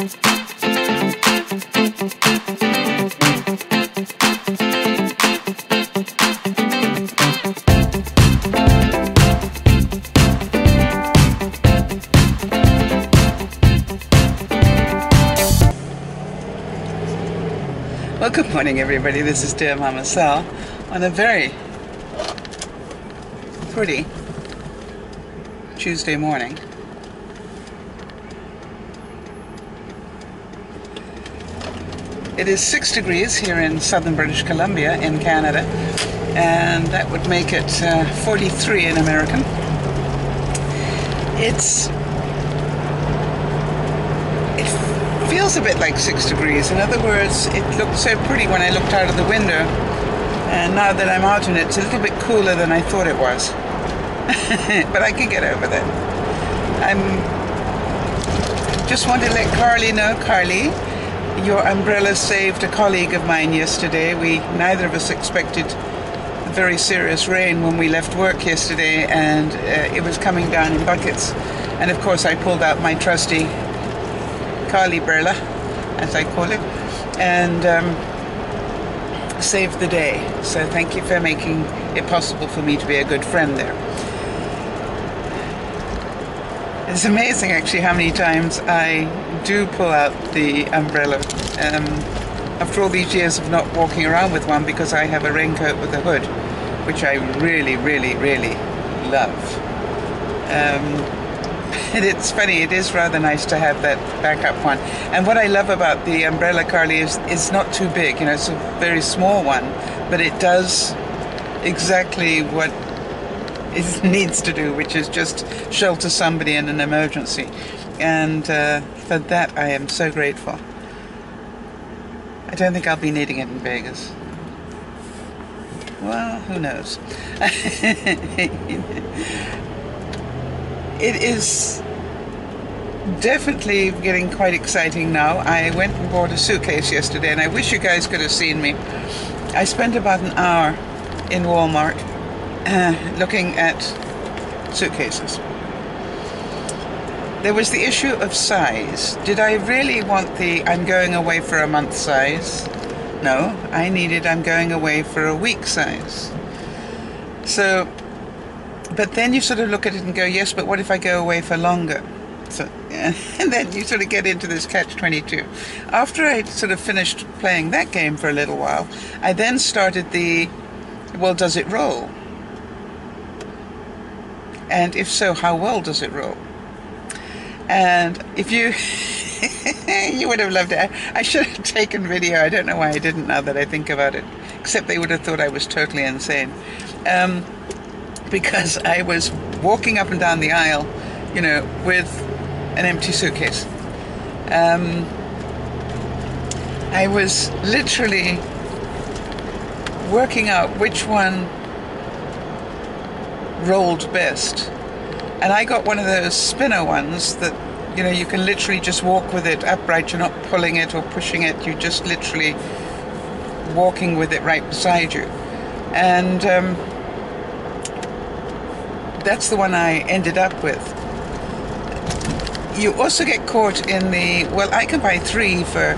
Well, good morning everybody, this is dear Mama Sal on a very pretty Tuesday morning. It is 6 degrees here in southern British Columbia in Canada, and that would make it 43 in American. It feels a bit like 6 degrees. In other words, it looked so pretty when I looked out of the window, and now that I'm out in it, it's a little bit cooler than I thought it was. But I can get over that. Just want to let Carly know, Carly, your umbrella saved a colleague of mine yesterday. Neither of us expected very serious rain when we left work yesterday, and it was coming down in buckets. And of course I pulled out my trusty Carly umbrella, as I call it, and saved the day. So thank you for making it possible for me to be a good friend there. It's amazing actually how many times I do pull out the umbrella after all these years of not walking around with one, because I have a raincoat with a hood, which I really, really, really love. And it's funny, it is rather nice to have that backup one. And what I love about the umbrella, Carly, is it's not too big. You know, it's a very small one, but it does exactly what it needs to do, which is just shelter somebody in an emergency. And for that I am so grateful. I don't think I'll be needing it in Vegas. Well, who knows? It is definitely getting quite exciting now. I went and bought a suitcase yesterday, and I wish you guys could have seen me. I spent about an hour in Walmart looking at suitcases. There was the issue of size. Did I really want the I'm going away for a month size? No, I needed I'm going away for a week size. So, but then you sort of look at it and go, yes, but what if I go away for longer? So, yeah. And then you sort of get into this catch-22. After I sort of finished playing that game for a little while, I then started the, well, does it roll? And if so, how well does it roll? And if you you would have loved it. I should have taken video. I don't know why I didn't, now that I think about it, except they would have thought I was totally insane, because I was walking up and down the aisle, you know, with an empty suitcase. I was literally working out which one rolled best. And I got one of those spinner ones that, you know, you can literally just walk with it upright. You're not pulling it or pushing it. You're just literally walking with it right beside you. And that's the one I ended up with. You also get caught in the, well, I can buy 3 for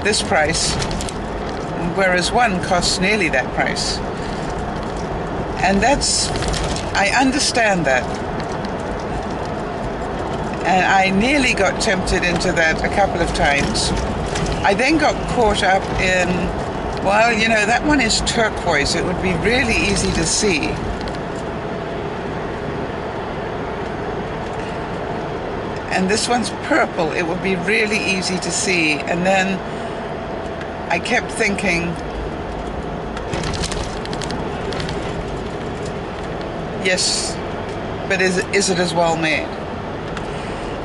this price, whereas one costs nearly that price. And that's, I understand that. And I nearly got tempted into that a couple of times. I then got caught up in, well, you know, that one is turquoise. It would be really easy to see. And this one's purple. It would be really easy to see. And then I kept thinking, yes, but is it as well made?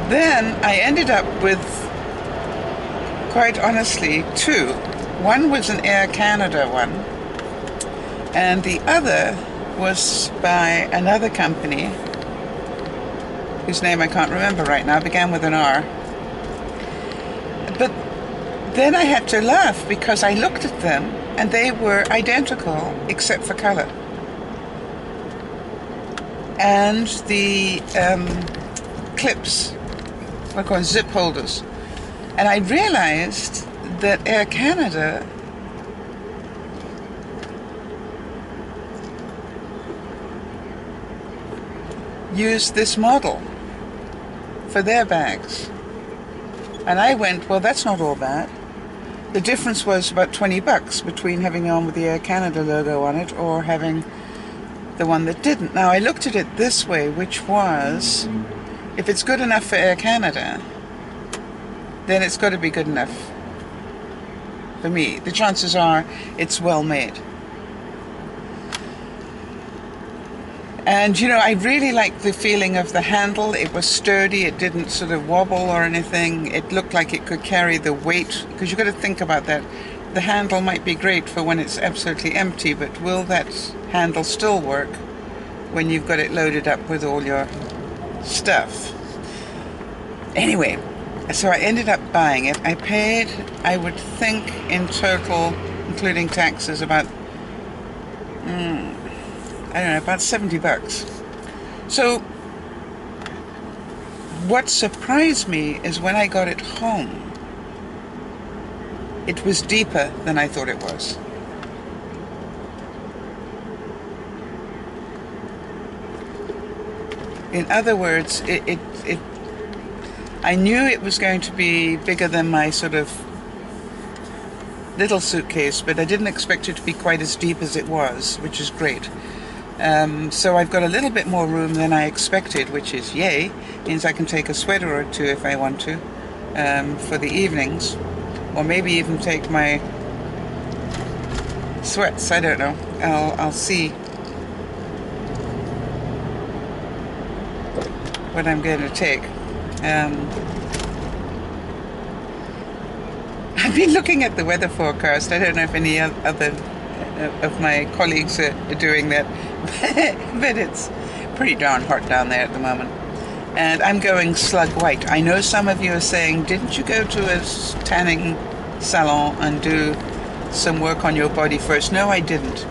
Then I ended up with, quite honestly, 2. One was an Air Canada one, and the other was by another company, whose name I can't remember right now, began with an R. But then I had to laugh, because I looked at them and they were identical except for color. And the clips what I call zip holders. And I realized that Air Canada used this model for their bags. And I went, well, that's not all bad. The difference was about $20 between having the one with the Air Canada logo on it or having the one that didn't. Now, I looked at it this way, which was, if it's good enough for Air Canada, then it's got to be good enough for me. The chances are it's well made. And, you know, I really liked the feeling of the handle. It was sturdy. It didn't sort of wobble or anything. It looked like it could carry the weight, because you've got to think about that. The handle might be great for when it's absolutely empty, but will that handle still work when you've got it loaded up with all your stuff? Anyway, so I ended up buying it. I paid, I would think, in total, including taxes, about I don't know, about $70. So what surprised me is when I got it home, it was deeper than I thought it was. In other words, I knew it was going to be bigger than my sort of little suitcase, but I didn't expect it to be quite as deep as it was, which is great. So I've got a little bit more room than I expected, which is yay. Means I can take a sweater or two if I want to for the evenings, or maybe even take my sweats. I don't know. I'll see what I'm going to take. I've been looking at the weather forecast. I don't know if any other of my colleagues are doing that, but it's pretty darn hot down there at the moment. And I'm going slug white. I know some of you are saying, didn't you go to a tanning salon and do some work on your body first? No, I didn't.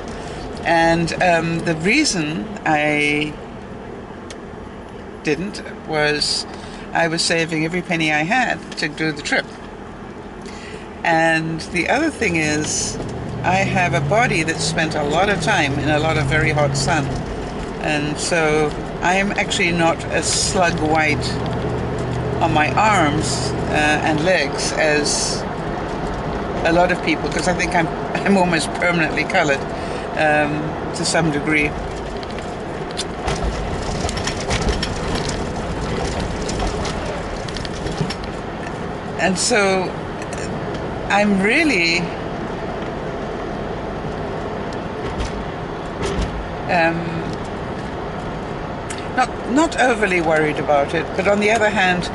And the reason I didn't was I was saving every penny I had to do the trip. And the other thing is, I have a body that's spent a lot of time in a lot of very hot sun. And so I'm actually not as slug white on my arms and legs as a lot of people, because I think I'm almost permanently colored to some degree. And so I'm really not overly worried about it, but on the other hand,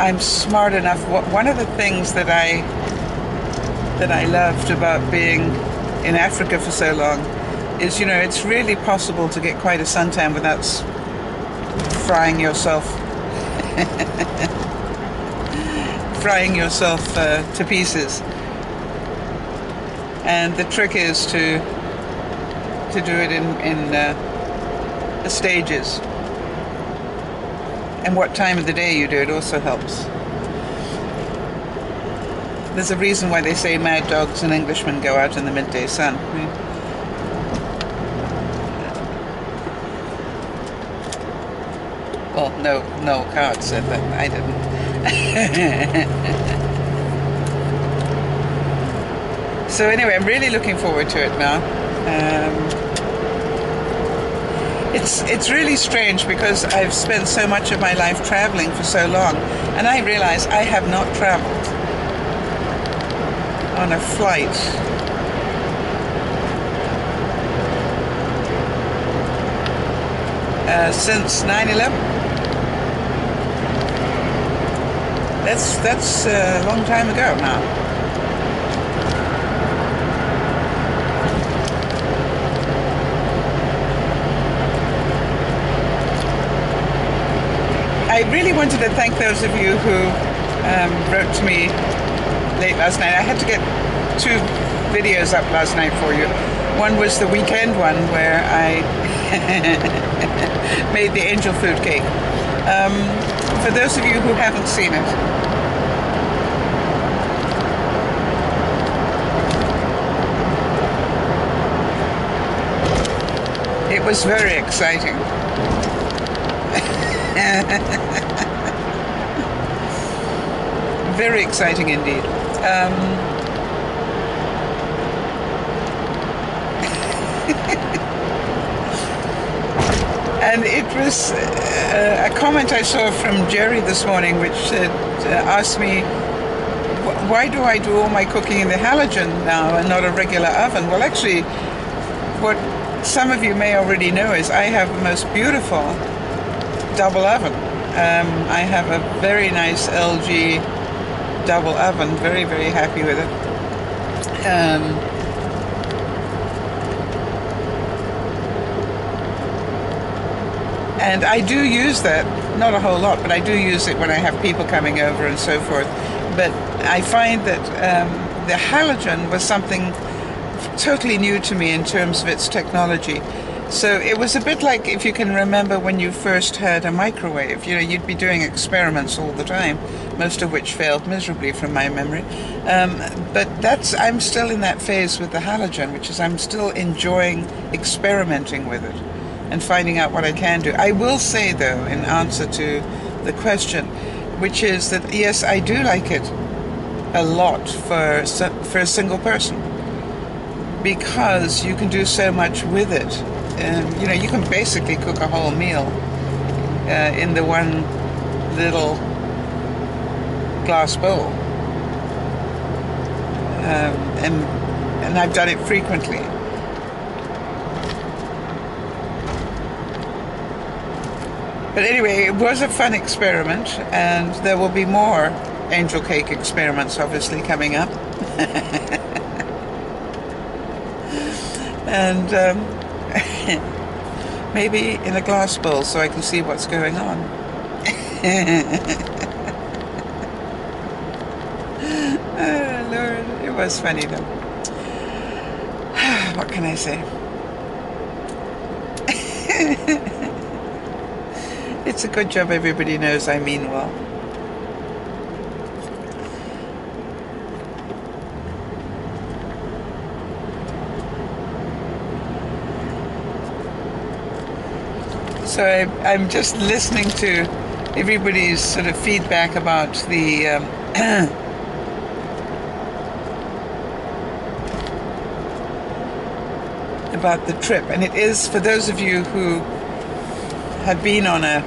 I'm smart enough. One of the things that I loved about being in Africa for so long is, you know, it's really possible to get quite a suntan without frying yourself to pieces. And the trick is to do it in the stages. And what time of the day you do it also helps. There's a reason why they say mad dogs and Englishmen go out in the midday sun. Well, no card said that. I didn't. So anyway, I'm really looking forward to it now. It's really strange because I've spent so much of my life traveling for so long, and I realize I have not traveled on a flight since 9/11. That's a long time ago now. I really wanted to thank those of you who wrote to me late last night. I had to get 2 videos up last night for you. One was the weekend one where I made the angel food cake. For those of you who haven't seen it, it was very exciting. Very exciting indeed. And it was a comment I saw from Jerry this morning, which asked me, why do I do all my cooking in the halogen now and not a regular oven? Well, actually, what some of you may already know is I have the most beautiful double oven. I have a very nice LG double oven, very, very happy with it. And I do use that, not a whole lot, but I do use it when I have people coming over and so forth. But I find that the halogen was something totally new to me in terms of its technology. So it was a bit like, if you can remember, when you first had a microwave. You know, you'd be doing experiments all the time, most of which failed miserably from my memory. But I'm still in that phase with the halogen, which is I'm still enjoying experimenting with it and finding out what I can do. I will say, though, in answer to the question, which is that, yes, I do like it a lot for a single person, because you can do so much with it. You know, you can basically cook a whole meal in the one little glass bowl. And I've done it frequently. But anyway, it was a fun experiment, and there will be more angel cake experiments obviously coming up. And maybe in a glass bowl so I can see what's going on. Oh, Lord, it was funny though. What can I say? It's a good job everybody knows I mean well. So I'm just listening to everybody's sort of feedback about the about the trip. And it is, for those of you who have been on a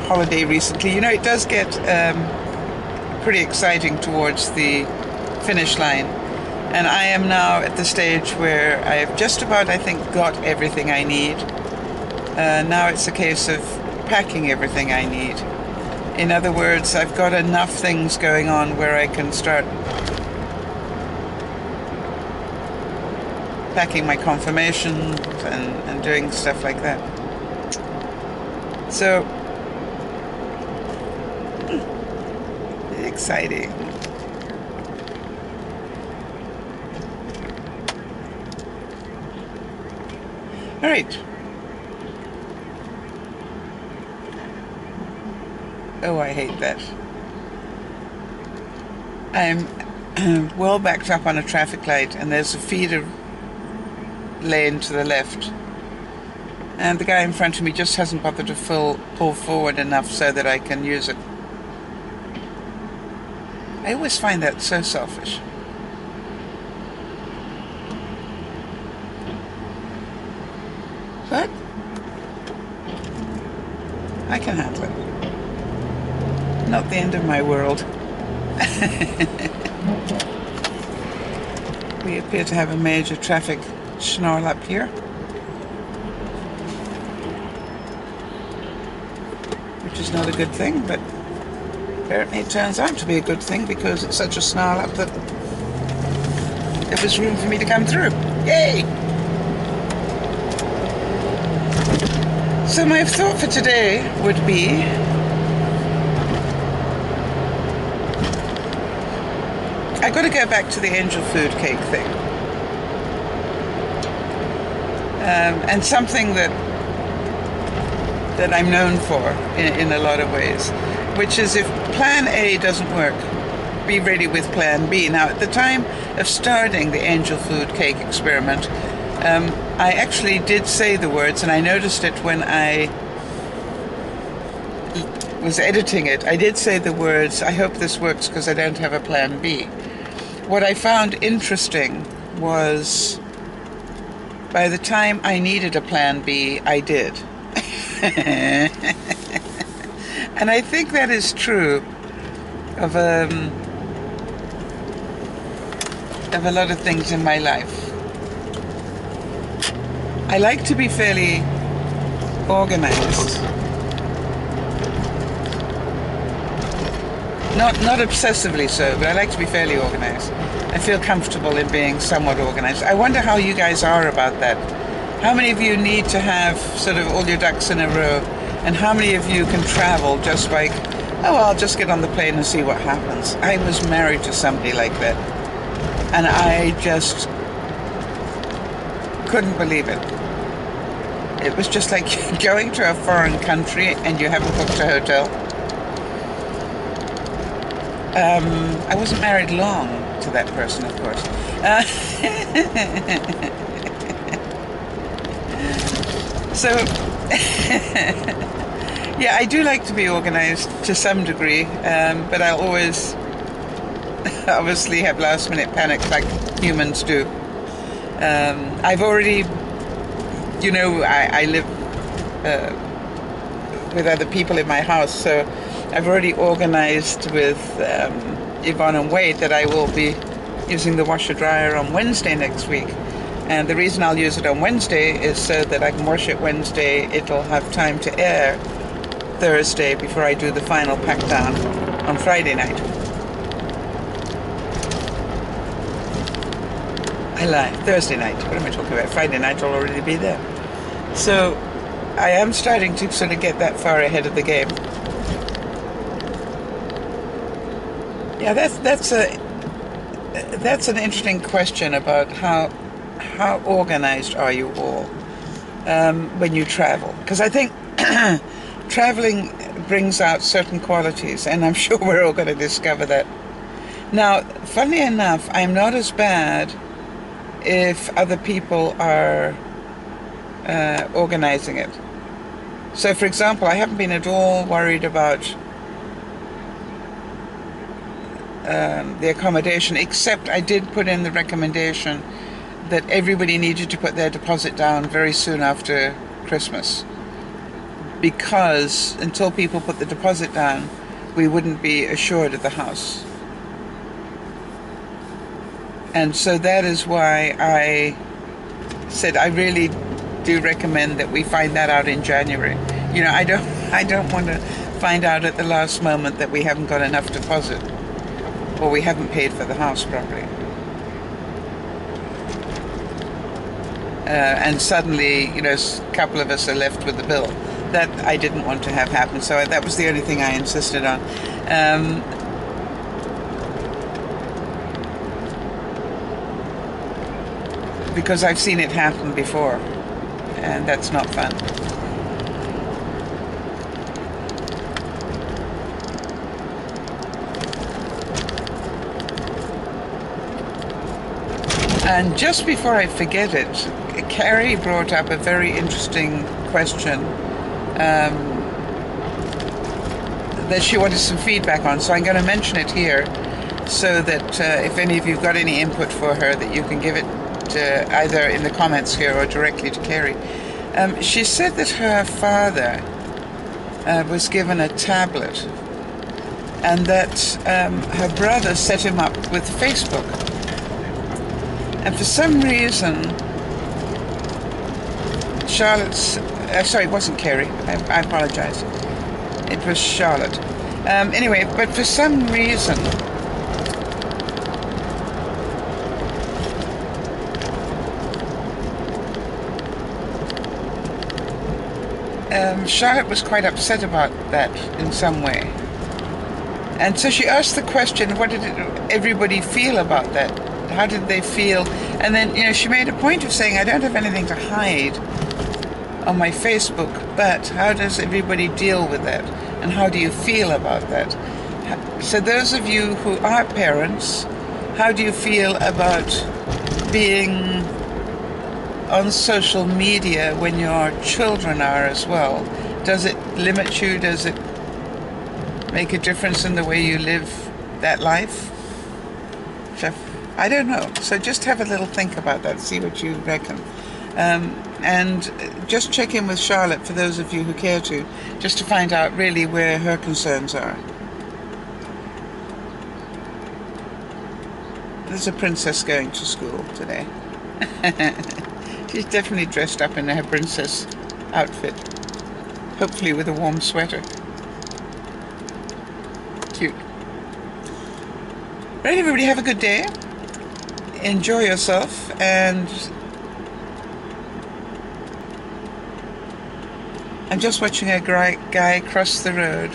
holiday recently, you know, it does get pretty exciting towards the finish line. And I am now at the stage where I've just about, I think, got everything I need. Now it's a case of packing everything I need. In other words, I've got enough things going on where I can start packing my confirmations and doing stuff like that. So, exciting. All right. Oh, I hate that. I'm well backed up on a traffic light, and there's a feeder lane to the left. And the guy in front of me just hasn't bothered to pull forward enough so that I can use it. I always find that so selfish. But I can handle it. Not the end of my world. We appear to have a major traffic snarl up here, which is not a good thing, but apparently it turns out to be a good thing because it's such a snarl up that there was room for me to come through. Yay! So my thought for today would be I got to go back to the angel food cake thing. And something that that I'm known for in a lot of ways, which is if plan A doesn't work, be ready with plan B. Now, at the time of starting the angel food cake experiment, I actually did say the words, and I noticed it when I was editing it. I did say the words, I hope this works because I don't have a plan B. What I found interesting was by the time I needed a plan B, I did. And I think that is true of a lot of things in my life. I like to be fairly organized. Not obsessively so, but I like to be fairly organized. I feel comfortable in being somewhat organized. I wonder how you guys are about that. How many of you need to have sort of all your ducks in a row? And how many of you can travel just like, oh, I'll just get on the plane and see what happens? I was married to somebody like that. And I just couldn't believe it. It was just like going to a foreign country and you haven't booked a hotel. I wasn't married long to that person, of course. So, yeah, I do like to be organized to some degree, but I'll always obviously have last-minute panic like humans do. I've already, you know, I live with other people in my house, so I've already organized with Yvonne and Wade that I will be using the washer-dryer on Wednesday next week. And the reason I'll use it on Wednesday is so that I can wash it Wednesday. It'll have time to air Thursday before I do the final pack down on Friday night. I lie, Thursday night. What am I talking about? Friday night I'll already be there. So I am starting to sort of get that far ahead of the game. Yeah, that's an interesting question about how organized are you all when you travel? Because I think traveling brings out certain qualities, and I'm sure we're all going to discover that. Now, funnily enough, I'm not as bad if other people are organizing it. So, for example, I haven't been at all worried about the accommodation, except I did put in the recommendation that everybody needed to put their deposit down very soon after Christmas, because until people put the deposit down, we wouldn't be assured of the house. And so that is why I said I really do recommend that we find that out in January. You know, I don't want to find out at the last moment that we haven't got enough deposit, or we haven't paid for the house properly. And suddenly, you know, a couple of us are left with the bill. That I didn't want to have happen, so that was the only thing I insisted on. Because I've seen it happen before, and that's not fun. And just before I forget it, Carrie brought up a very interesting question that she wanted some feedback on, so I'm going to mention it here so that if any of you have got any input for her, that you can give it either in the comments here or directly to Carrie. She said that her father was given a tablet, and that her brother set him up with Facebook. And for some reason, Charlotte's... sorry, it wasn't Carrie. I apologize. It was Charlotte. Anyway, but for some reason, Charlotte was quite upset about that in some way. And so she asked the question, what did everybody feel about that? How did they feel? And then, you know, she made a point of saying, I don't have anything to hide. on my Facebook, but how does everybody deal with that? And how do you feel about that? So those of you who are parents, how do you feel about being on social media when your children are as well? Does it limit you? Does it make a difference in the way you live that life? I don't know. So just have a little think about that, see what you reckon. And just check in with Charlotte, for those of you who care to, just to find out really where her concerns are. There's a princess going to school today. She's definitely dressed up in her princess outfit, hopefully with a warm sweater. Cute. Right, everybody, have a good day. Enjoy yourself, and I'm just watching a guy cross the road,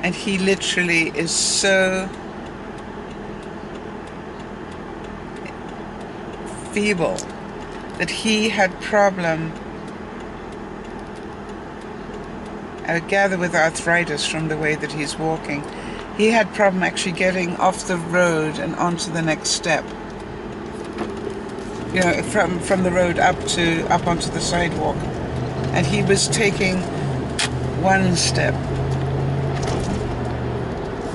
and he literally is so feeble that he had problem, I would gather, with arthritis from the way that he's walking. He had problem actually getting off the road and onto the next step. You know, from the road up onto the sidewalk. And he was taking 1 step,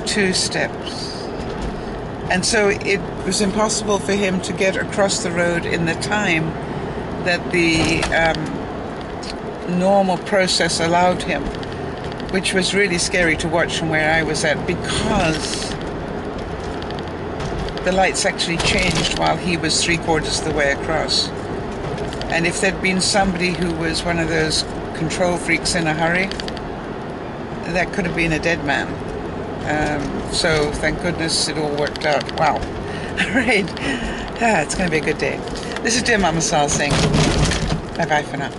2 steps. And so it was impossible for him to get across the road in the time that the normal process allowed him, which was really scary to watch from where I was at, because the lights actually changed while he was 3/4 of the way across. And if there'd been somebody who was one of those control freaks in a hurry, that could have been a dead man. So thank goodness it all worked out. Wow. All right. It's going to be a good day. This is dear Mama Sal saying bye-bye for now.